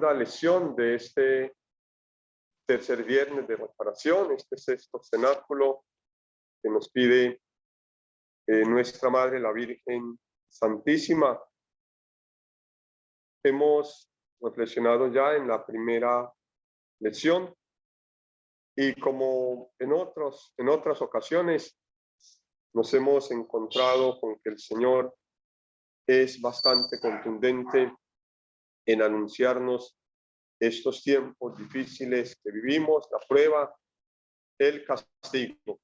segunda lección de este tercer viernes de reparación, este sexto cenáculo que nos pide nuestra Madre, la Virgen Santísima. Hemos reflexionado ya en la primera lección y como en otras ocasiones nos hemos encontrado con que el Señor es bastante contundente en anunciarnos estos tiempos difíciles que vivimos, la prueba, el castigo.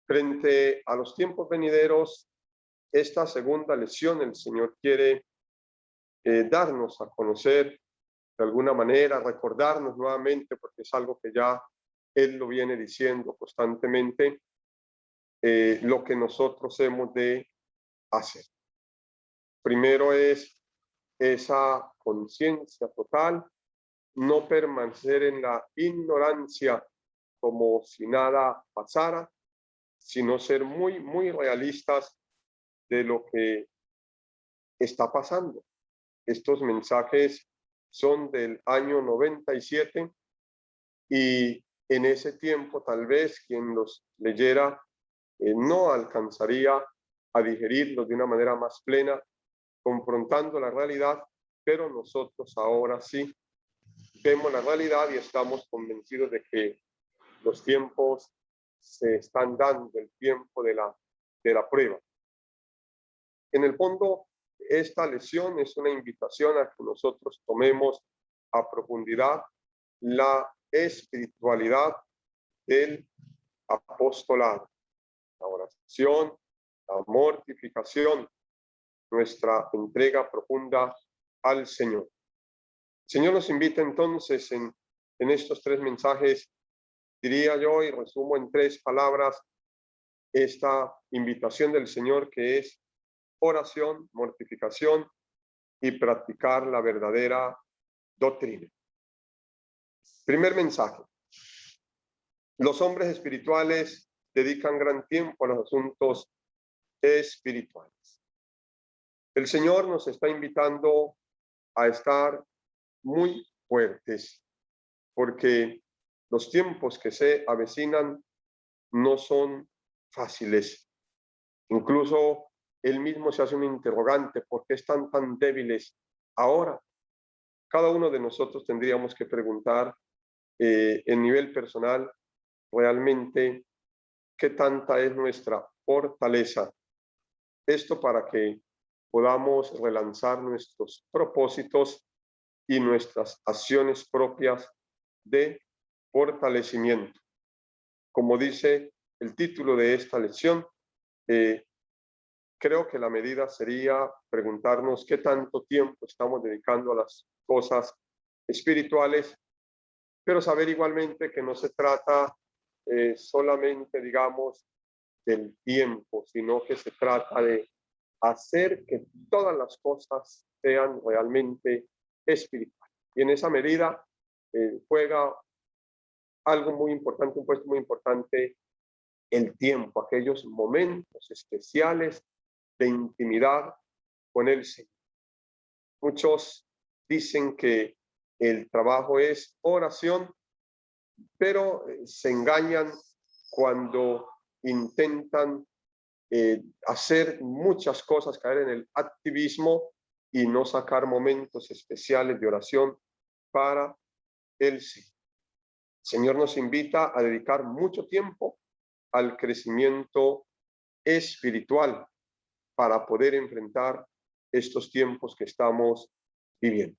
Frente a los tiempos venideros, esta segunda lección el Señor quiere darnos a conocer de alguna manera, recordarnos nuevamente, porque es algo que ya Él lo viene diciendo constantemente, lo que nosotros hemos de hacer. Primero es esa conciencia total, no permanecer en la ignorancia como si nada pasara, sino ser muy, muy realistas de lo que está pasando. Estos mensajes son del año 97 y en ese tiempo tal vez quien los leyera no alcanzaría a digerirlos de una manera más plena, confrontando la realidad, pero nosotros ahora sí vemos la realidad y estamos convencidos de que los tiempos se están dando, el tiempo de la prueba. En el fondo, esta lección es una invitación a que nosotros tomemos a profundidad la espiritualidad del apostolado, la oración, la mortificación, nuestra entrega profunda al Señor. El Señor nos invita entonces en estos tres mensajes, diría yo, y resumo en tres palabras, esta invitación del Señor que es oración, mortificación y practicar la verdadera doctrina. Primer mensaje. Los hombres espirituales dedican gran tiempo a los asuntos espirituales. El Señor nos está invitando a estar muy fuertes, porque los tiempos que se avecinan no son fáciles. Incluso él mismo se hace un interrogante, ¿por qué están tan débiles ahora? Cada uno de nosotros tendríamos que preguntar en nivel personal, realmente, ¿qué tanta es nuestra fortaleza? Esto para que podamos relanzar nuestros propósitos y nuestras acciones propias de fortalecimiento. Como dice el título de esta lección, creo que la medida sería preguntarnos qué tanto tiempo estamos dedicando a las cosas espirituales, pero saber igualmente que no se trata solamente, digamos, del tiempo, sino que se trata de hacer que todas las cosas sean realmente espirituales. Y en esa medida juega algo muy importante, un puesto muy importante, el tiempo, aquellos momentos especiales de intimidad con el Señor. Muchos dicen que el trabajo es oración, pero se engañan cuando intentan hacer muchas cosas, caer en el activismo y no sacar momentos especiales de oración para el Señor. El Señor nos invita a dedicar mucho tiempo al crecimiento espiritual para poder enfrentar estos tiempos que estamos viviendo.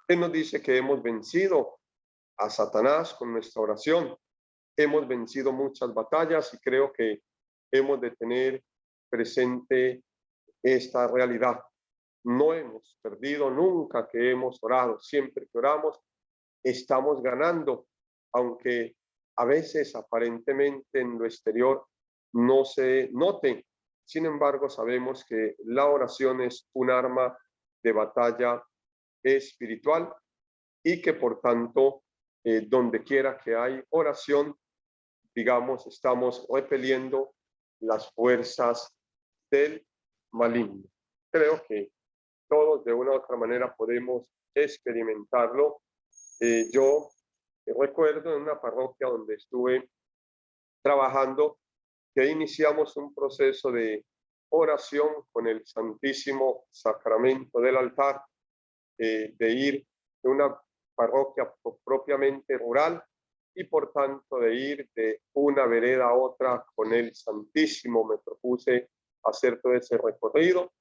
Él nos dice que hemos vencido a Satanás con nuestra oración, hemos vencido muchas batallas y creo que hemos de tener presente esta realidad. No hemos perdido nunca que hemos orado, siempre que oramos estamos ganando, aunque a veces aparentemente en lo exterior no se note. Sin embargo, sabemos que la oración es un arma de batalla espiritual y que por tanto, donde quiera que hay oración, digamos, estamos repeliendo las fuerzas del maligno. Creo que todos de una u otra manera podemos experimentarlo. Yo recuerdo en una parroquia donde estuve trabajando que iniciamos un proceso de oración con el Santísimo Sacramento del altar, de ir de una parroquia propiamente rural y por tanto de ir de una vereda a otra con el Santísimo. Me propuse hacer todo ese recorrido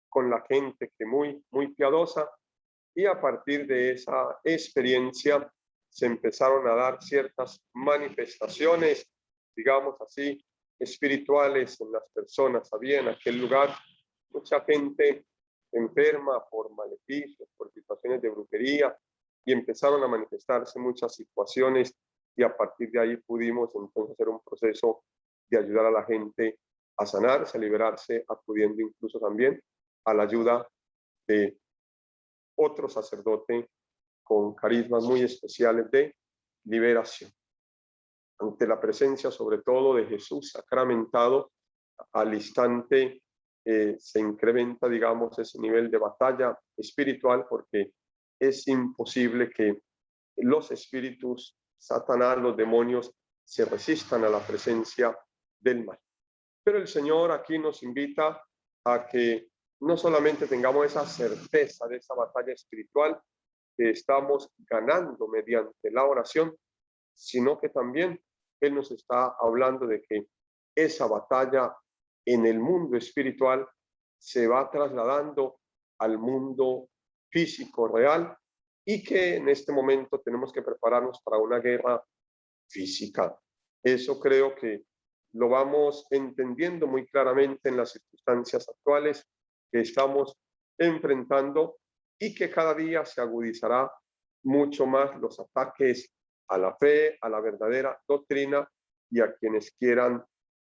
con la gente que muy piadosa, y a partir de esa experiencia se empezaron a dar ciertas manifestaciones, digamos así, espirituales en las personas. Había en aquel lugar mucha gente enferma por maleficios, por situaciones de brujería, y empezaron a manifestarse muchas situaciones, y a partir de ahí pudimos entonces hacer un proceso de ayudar a la gente a sanarse, a liberarse, acudiendo incluso también a la ayuda de otro sacerdote con carismas muy especiales de liberación. Ante la presencia sobre todo de Jesús sacramentado, al instante se incrementa, digamos, ese nivel de batalla espiritual, porque es imposible que los espíritus, Satanás, los demonios, se resistan a la presencia del mal. Pero el Señor aquí nos invita a que no solamente tengamos esa certeza de esa batalla espiritual que estamos ganando mediante la oración, sino que también Él nos está hablando de que esa batalla en el mundo espiritual se va trasladando al mundo físico real, y que en este momento tenemos que prepararnos para una guerra física. Eso creo que lo vamos entendiendo muy claramente en las circunstancias actuales que estamos enfrentando, y que cada día se agudizará mucho más los ataques a la fe, a la verdadera doctrina y a quienes quieran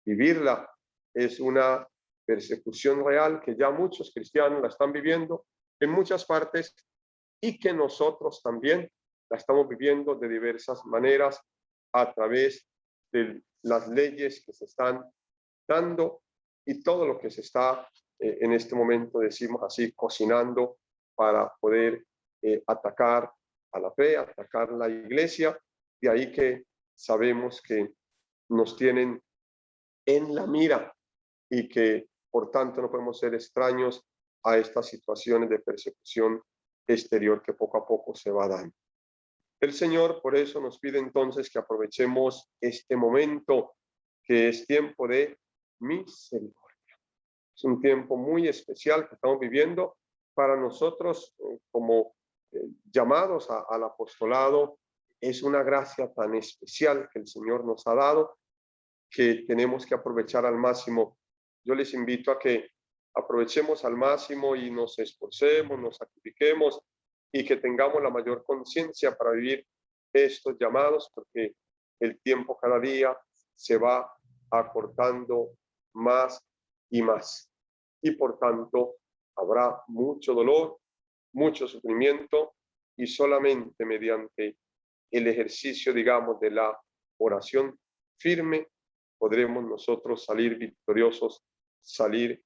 vivirla. Es una persecución real que ya muchos cristianos la están viviendo en muchas partes, y que nosotros también la estamos viviendo de diversas maneras a través de las leyes que se están dando y todo lo que se está en este momento, decimos así, cocinando para poder atacar a la fe, atacar la iglesia. De ahí que sabemos que nos tienen en la mira, y que por tanto no podemos ser extraños a estas situaciones de persecución exterior que poco a poco se va dando. El Señor por eso nos pide entonces que aprovechemos este momento, que es tiempo de misericordia. Es un tiempo muy especial que estamos viviendo para nosotros como llamados al apostolado. Es una gracia tan especial que el Señor nos ha dado, que tenemos que aprovechar al máximo. Yo les invito a que aprovechemos al máximo y nos esforcemos, nos sacrifiquemos, y que tengamos la mayor conciencia para vivir estos llamados, porque el tiempo cada día se va acortando más y más, y por tanto habrá mucho dolor, mucho sufrimiento, y solamente mediante el ejercicio, digamos, de la oración firme podremos nosotros salir victoriosos, salir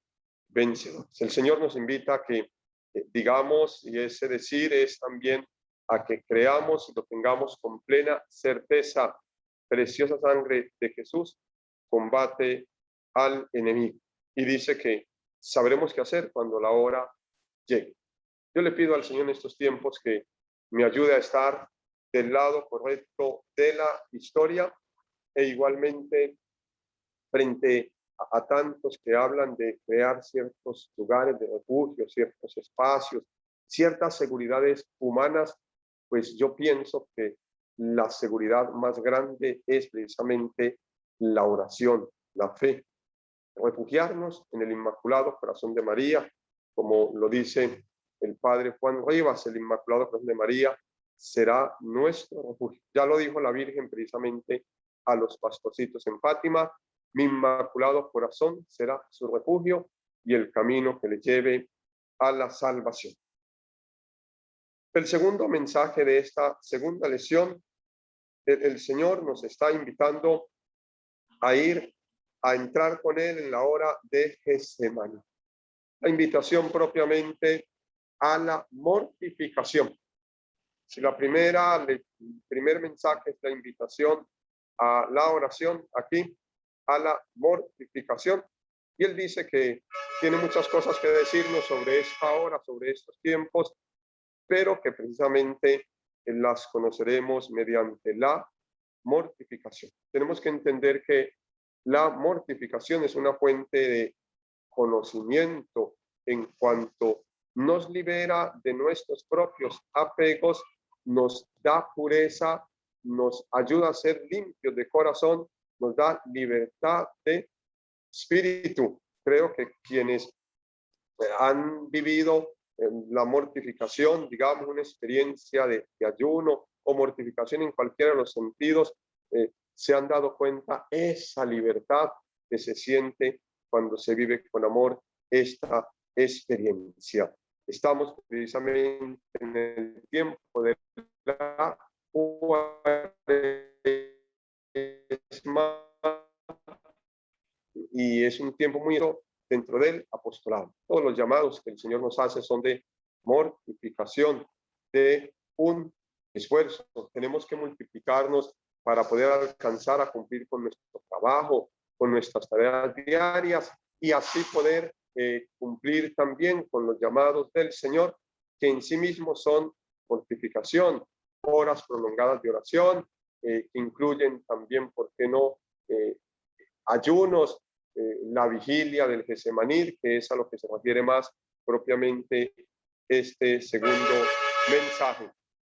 vencedores. El Señor nos invita a que digamos, y ese decir es también a que creamos y lo tengamos con plena certeza: preciosa sangre de Jesús combate al enemigo. Y dice que sabremos qué hacer cuando la hora llegue. Yo le pido al Señor en estos tiempos que me ayude a estar del lado correcto de la historia, e igualmente frente a tantos que hablan de crear ciertos lugares de refugio, ciertos espacios, ciertas seguridades humanas, pues yo pienso que la seguridad más grande es precisamente la oración, la fe. Refugiarnos en el Inmaculado Corazón de María, como lo dice el Padre Juan Rivas: el Inmaculado Corazón de María será nuestro refugio. Ya lo dijo la Virgen precisamente a los pastorcitos en Fátima: mi Inmaculado Corazón será su refugio y el camino que le lleve a la salvación. El segundo mensaje de esta segunda lección, el Señor nos está invitando a ir a entrar con Él en la hora de Getsemaní. La invitación propiamente a la mortificación. Si el primer mensaje es la invitación a la oración, aquí, a la mortificación, y él dice que tiene muchas cosas que decirnos sobre esta hora, sobre estos tiempos, pero que precisamente las conoceremos mediante la mortificación. Tenemos que entender que la mortificación es una fuente de conocimiento en cuanto nos libera de nuestros propios apegos, nos da pureza, nos ayuda a ser limpios de corazón, nos da libertad de espíritu. Creo que quienes han vivido la mortificación, digamos, una experiencia de ayuno o mortificación en cualquiera de los sentidos, se han dado cuenta esa libertad que se siente cuando se vive con amor esta experiencia. Estamos precisamente en el tiempo de la cuaresma y es un tiempo muy dentro del apostolado. Todos los llamados que el Señor nos hace son de mortificación, de un esfuerzo. Tenemos que multiplicarnos para poder alcanzar a cumplir con nuestro trabajo, con nuestras tareas diarias y así poder cumplir también con los llamados del Señor, que en sí mismos son mortificación, horas prolongadas de oración, que incluyen también, ¿por qué no?, ayunos, la vigilia del Getsemaní, que es a lo que se refiere más propiamente este segundo mensaje. El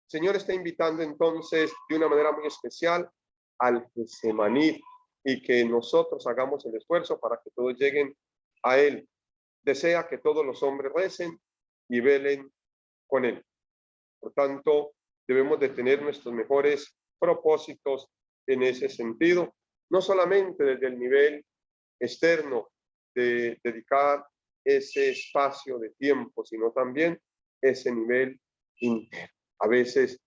Señor está invitando entonces de una manera muy especial al Getsemaní y que nosotros hagamos el esfuerzo para que todos lleguen a Él. Desea que todos los hombres recen y velen con Él. Por tanto, debemos de tener nuestros mejores propósitos en ese sentido, no solamente desde el nivel externo de dedicar ese espacio de tiempo, sino también ese nivel interno. A veces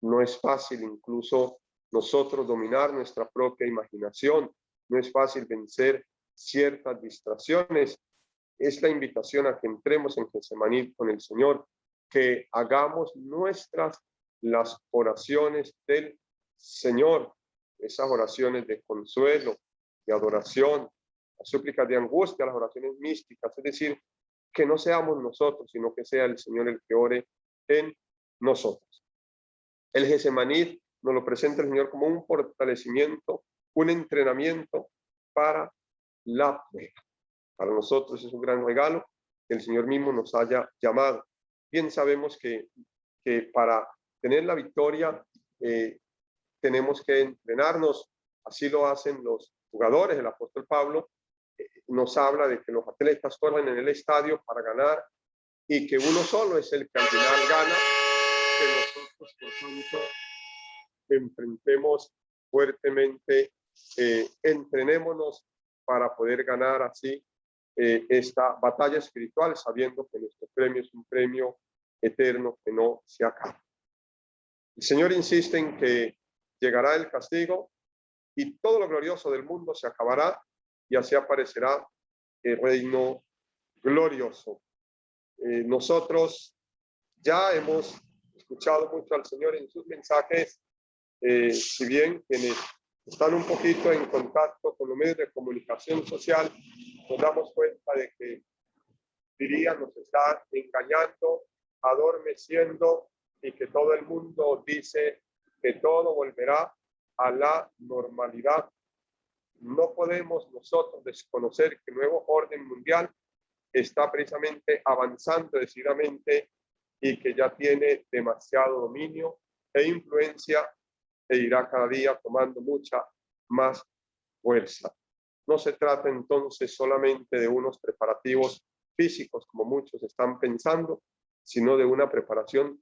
no es fácil incluso nosotros dominar nuestra propia imaginación, no es fácil vencer ciertas distracciones. Es la invitación a que entremos en Getsemaní con el Señor, que hagamos nuestras las oraciones del Señor, esas oraciones de consuelo, de adoración, las súplicas de angustia, las oraciones místicas, es decir, que no seamos nosotros, sino que sea el Señor el que ore en nosotros. El Getsemaní nos lo presenta el Señor como un fortalecimiento, un entrenamiento para la prueba. Para nosotros es un gran regalo que el Señor mismo nos haya llamado. Bien sabemos que para tener la victoria tenemos que entrenarnos, así lo hacen los jugadores. El apóstol Pablo nos habla de que los atletas corren en el estadio para ganar y que uno solo es el que al final gana, que nosotros por tanto enfrentemos fuertemente, entrenémonos para poder ganar así esta batalla espiritual, sabiendo que nuestro premio es un premio eterno que no se acaba. El Señor insiste en que llegará el castigo y todo lo glorioso del mundo se acabará y así aparecerá el reino glorioso. Nosotros ya hemos escuchado mucho al Señor en sus mensajes, si bien quienes están un poquito en contacto con los medios de comunicación social, nos damos cuenta de que, diría, nos está engañando, adormeciendo y que todo el mundo dice que todo volverá a la normalidad. No podemos nosotros desconocer que el nuevo orden mundial está precisamente avanzando decididamente y que ya tiene demasiado dominio e influencia e irá cada día tomando mucha más fuerza. No se trata entonces solamente de unos preparativos físicos, como muchos están pensando, sino de una preparación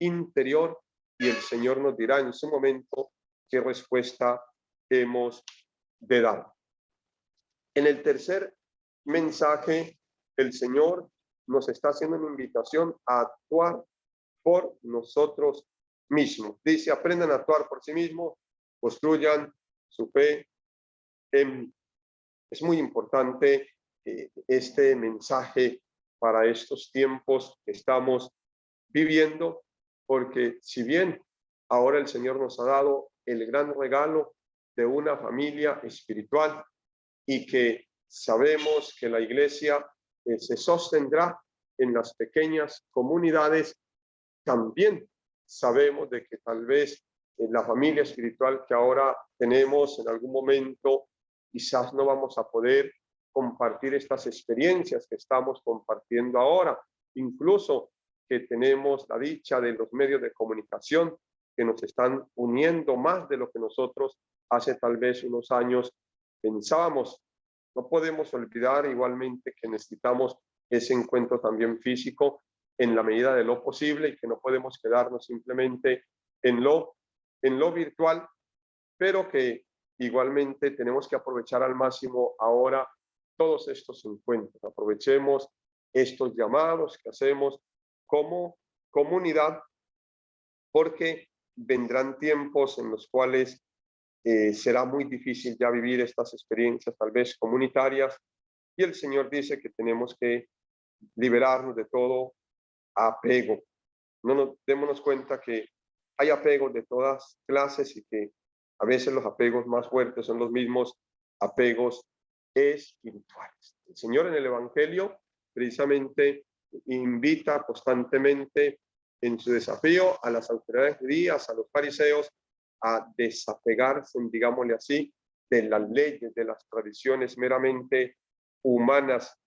interior y el Señor nos dirá en su momento qué respuesta hemos de dar. En el tercer mensaje, el Señor nos está haciendo una invitación a actuar por nosotros mismos. Dice, aprendan a actuar por sí mismos, construyan su fe en mí. Es muy importante este mensaje para estos tiempos que estamos viviendo porque si bien ahora el Señor nos ha dado el gran regalo de una familia espiritual y que sabemos que la iglesia se sostendrá en las pequeñas comunidades, también sabemos de que tal vez en la familia espiritual que ahora tenemos en algún momento, quizás no vamos a poder compartir estas experiencias que estamos compartiendo ahora, incluso que tenemos la dicha de los medios de comunicación que nos están uniendo más de lo que nosotros hace tal vez unos años pensábamos. No podemos olvidar igualmente que necesitamos ese encuentro también físico en la medida de lo posible y que no podemos quedarnos simplemente en lo virtual, pero que igualmente tenemos que aprovechar al máximo ahora todos estos encuentros. Aprovechemos estos llamados que hacemos como comunidad, porque vendrán tiempos en los cuales será muy difícil ya vivir estas experiencias tal vez comunitarias, y el Señor dice que tenemos que liberarnos de todo apego. No nos démonos cuenta que hay apegos de todas clases y que a veces los apegos más fuertes son los mismos apegos espirituales. El Señor en el Evangelio precisamente invita constantemente en su desafío a las autoridades judías, a los fariseos, a desapegarse, digámosle así, de las leyes, de las tradiciones meramente humanas.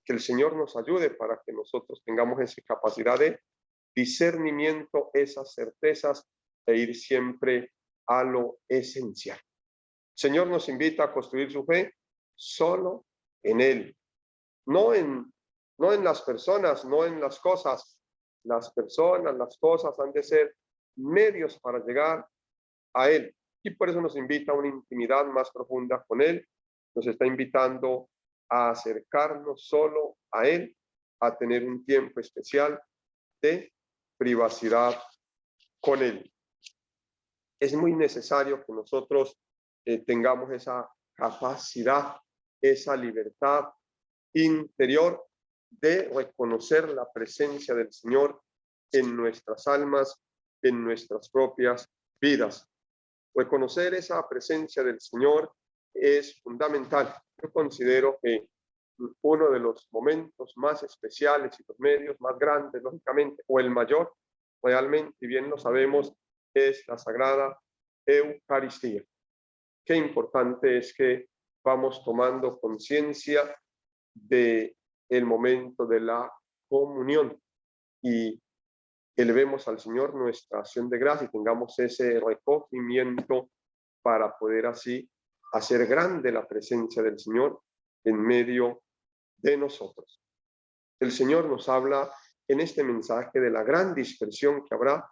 Que el Señor nos ayude para que nosotros tengamos esa capacidad de discernimiento, esas certezas, e ir siempre a lo esencial. El Señor nos invita a construir su fe solo en Él, no en las personas, no en las cosas. Las personas, las cosas han de ser medios para llegar a Él. Y por eso nos invita a una intimidad más profunda con Él. Nos está invitando a acercarnos solo a Él, a tener un tiempo especial de privacidad con Él. Es muy necesario que nosotros tengamos esa capacidad, esa libertad interior de reconocer la presencia del Señor en nuestras almas, en nuestras propias vidas. Reconocer esa presencia del Señor es fundamental. Yo considero que uno de los momentos más especiales y los medios más grandes, lógicamente, o el mayor, realmente, y bien lo sabemos, es la Sagrada Eucaristía. Qué importante es que vamos tomando conciencia de el momento de la comunión y elevemos al Señor nuestra acción de gracia y tengamos ese recogimiento para poder así hacer grande la presencia del Señor en medio de nosotros. El Señor nos habla en este mensaje de la gran dispersión que habrá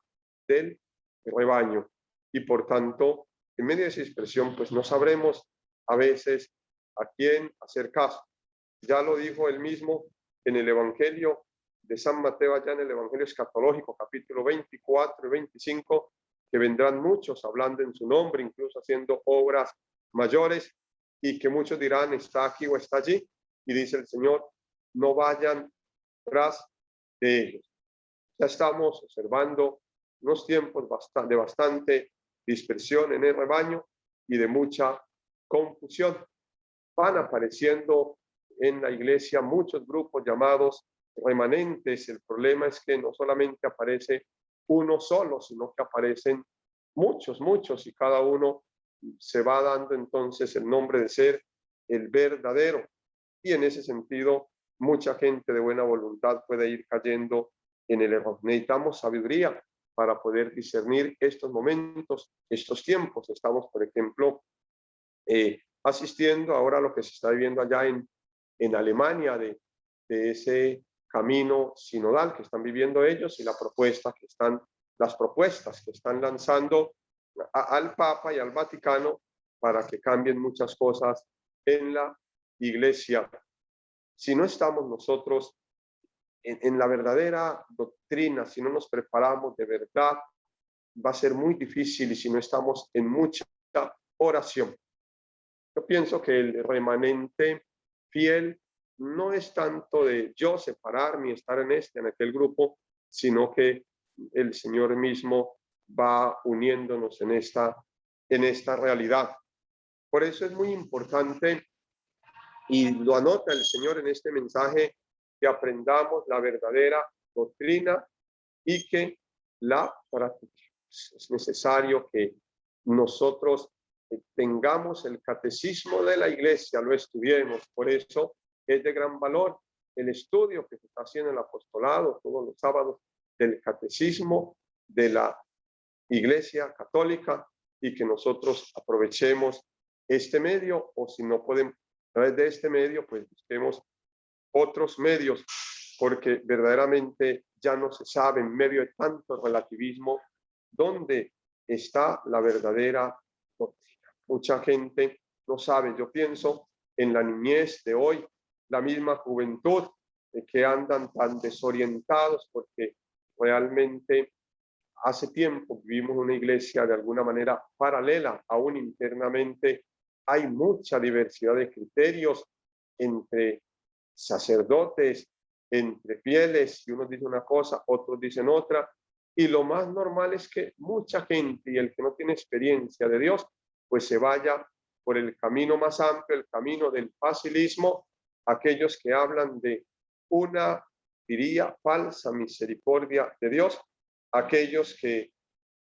del rebaño y por tanto en medio de esa dispersión pues no sabremos a veces a quién hacer caso. Ya lo dijo él mismo en el Evangelio de San Mateo, allá en el Evangelio escatológico, capítulo 24 y 25, que vendrán muchos hablando en su nombre, incluso haciendo obras mayores, y que muchos dirán, está aquí o está allí, y dice el Señor, no vayan tras de ellos. Ya estamos observando unos tiempos de bastante dispersión en el rebaño y de mucha confusión. Van apareciendo en la iglesia muchos grupos llamados remanentes. El problema es que no solamente aparece uno solo, sino que aparecen muchos, y cada uno se va dando entonces el nombre de ser el verdadero. Y en ese sentido, mucha gente de buena voluntad puede ir cayendo en el error. Necesitamos sabiduría para poder discernir estos momentos, estos tiempos. Estamos, por ejemplo, asistiendo ahora a lo que se está viviendo allá en Alemania, de ese camino sinodal que están viviendo ellos y las propuestas que están lanzando al Papa y al Vaticano para que cambien muchas cosas en la iglesia. Si no estamos nosotros en la verdadera doctrina, si no nos preparamos de verdad, va a ser muy difícil, y si no estamos en mucha oración. Yo pienso que el remanente fiel no es tanto de yo separarme y estar en en aquel grupo, sino que el Señor mismo va uniéndonos en esta realidad. Por eso es muy importante, y lo anota el Señor en este mensaje, que aprendamos la verdadera doctrina y que la practiquemos. Es necesario que nosotros tengamos el catecismo de la iglesia, lo estudiemos. Por eso es de gran valor el estudio que se está haciendo en el apostolado todos los sábados del catecismo de la iglesia católica, y que nosotros aprovechemos este medio, o si no podemos a través de este medio, pues busquemos otros medios, porque verdaderamente ya no se sabe, en medio de tanto relativismo, dónde está la verdadera doctrina. Mucha gente no sabe. Yo pienso en la niñez de hoy, la misma juventud, que andan tan desorientados, porque realmente hace tiempo vivimos una iglesia de alguna manera paralela, aún internamente hay mucha diversidad de criterios entre sacerdotes, entre fieles, y unos dicen una cosa, otros dicen otra, y lo más normal es que mucha gente, y el que no tiene experiencia de Dios, pues se vaya por el camino más amplio, el camino del facilismo, aquellos que hablan de una, diría, falsa misericordia de Dios, aquellos que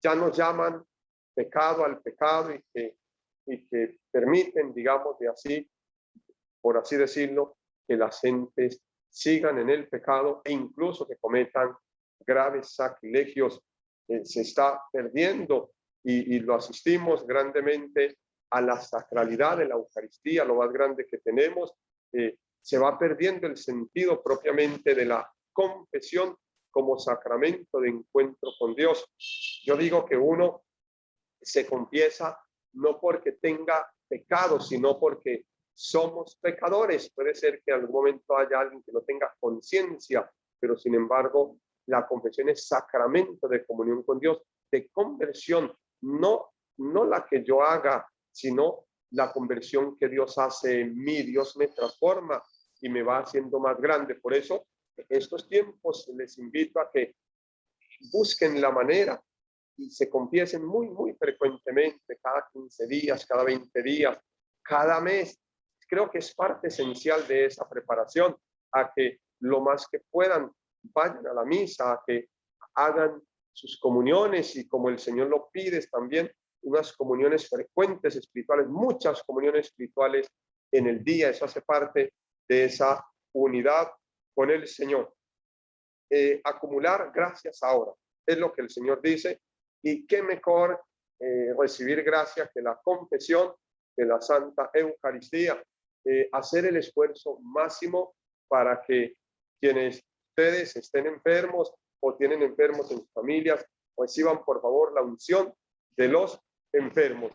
ya nos llaman pecado al pecado, y que permiten, digamos, de así, por así decirlo, que las gentes sigan en el pecado e incluso que cometan graves sacrilegios. Se está perdiendo, y lo asistimos grandemente a la sacralidad de la Eucaristía, lo más grande que tenemos. Se va perdiendo el sentido propiamente de la confesión como sacramento de encuentro con Dios. Yo digo que uno se confiesa no porque tenga pecado, sino porque somos pecadores. Puede ser que en algún momento haya alguien que no tenga conciencia, pero sin embargo la confesión es sacramento de comunión con Dios, de conversión, no la que yo haga, sino la conversión que Dios hace en mí. Dios me transforma y me va haciendo más grande. Por eso estos tiempos les invito a que busquen la manera y se confiesen muy, muy frecuentemente, cada 15 días, cada 20 días, cada mes. Creo que es parte esencial de esa preparación, a que lo más que puedan vayan a la misa, a que hagan sus comuniones, y como el Señor lo pide también, unas comuniones frecuentes espirituales, muchas comuniones espirituales en el día. Eso hace parte de esa unidad con el Señor. Acumular gracias ahora, es lo que el Señor dice, y qué mejor recibir gracia que la confesión de la Santa Eucaristía. Hacer el esfuerzo máximo para que quienes ustedes estén enfermos o tienen enfermos en sus familias, reciban por favor la unción de los enfermos.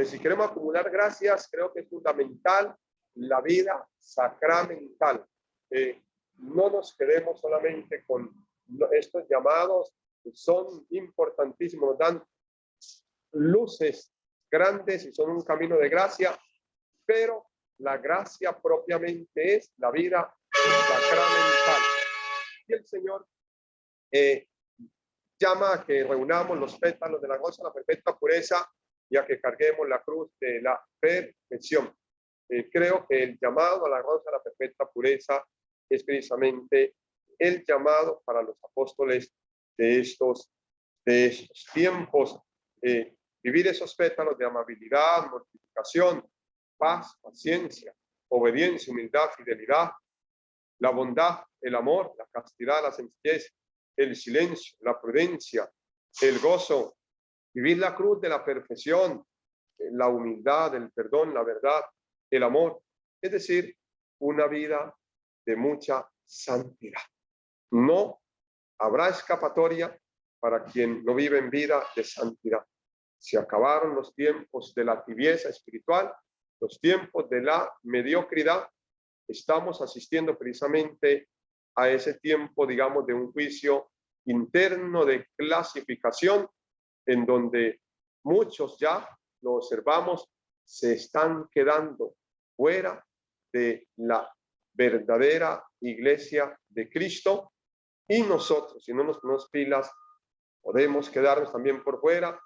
Si queremos acumular gracias, creo que es fundamental la vida sacramental. No nos quedemos solamente con estos llamados, que son importantísimos, nos dan luces grandes y son un camino de gracia, pero la gracia propiamente es la vida sacramental. Y el Señor llama a que reunamos los pétalos de la rosa de la perfecta pureza y a que carguemos la cruz de la perfección. Creo que el llamado a la rosa de la perfecta pureza es precisamente el llamado para los apóstoles de estos tiempos. Vivir esos pétalos de amabilidad, mortificación, paz, paciencia, obediencia, humildad, fidelidad, la bondad, el amor, la castidad, la sencillez, el silencio, la prudencia, el gozo, vivir la cruz de la perfección, la humildad, el perdón, la verdad, el amor, es decir, una vida de mucha santidad. No habrá escapatoria para quien no vive en vida de santidad. Se acabaron los tiempos de la tibieza espiritual, los tiempos de la mediocridad. Estamos asistiendo precisamente a ese tiempo, digamos, de un juicio interno de clasificación, en donde muchos, ya lo observamos, se están quedando fuera de la verdadera iglesia de Cristo, y nosotros, si no nos ponemos pilas, podemos quedarnos también por fuera.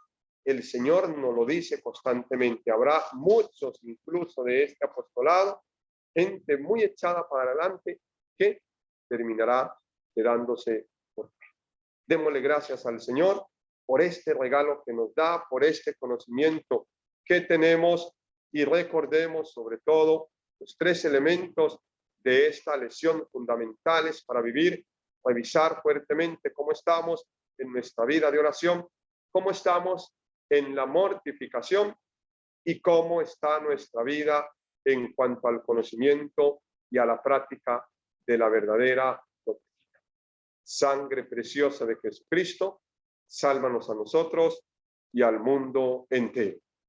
El Señor nos lo dice constantemente. Habrá muchos incluso de este apostolado, gente muy echada para adelante que terminará quedándose por fuera. Démosle gracias al Señor por este regalo que nos da, por este conocimiento que tenemos, y recordemos sobre todo los 3 elementos de esta lección fundamentales para vivir, revisar fuertemente cómo estamos en nuestra vida de oración, cómo estamos en la mortificación y cómo está nuestra vida en cuanto al conocimiento y a la práctica de la verdadera doctrina. Sangre preciosa de Jesucristo, sálvanos a nosotros y al mundo entero.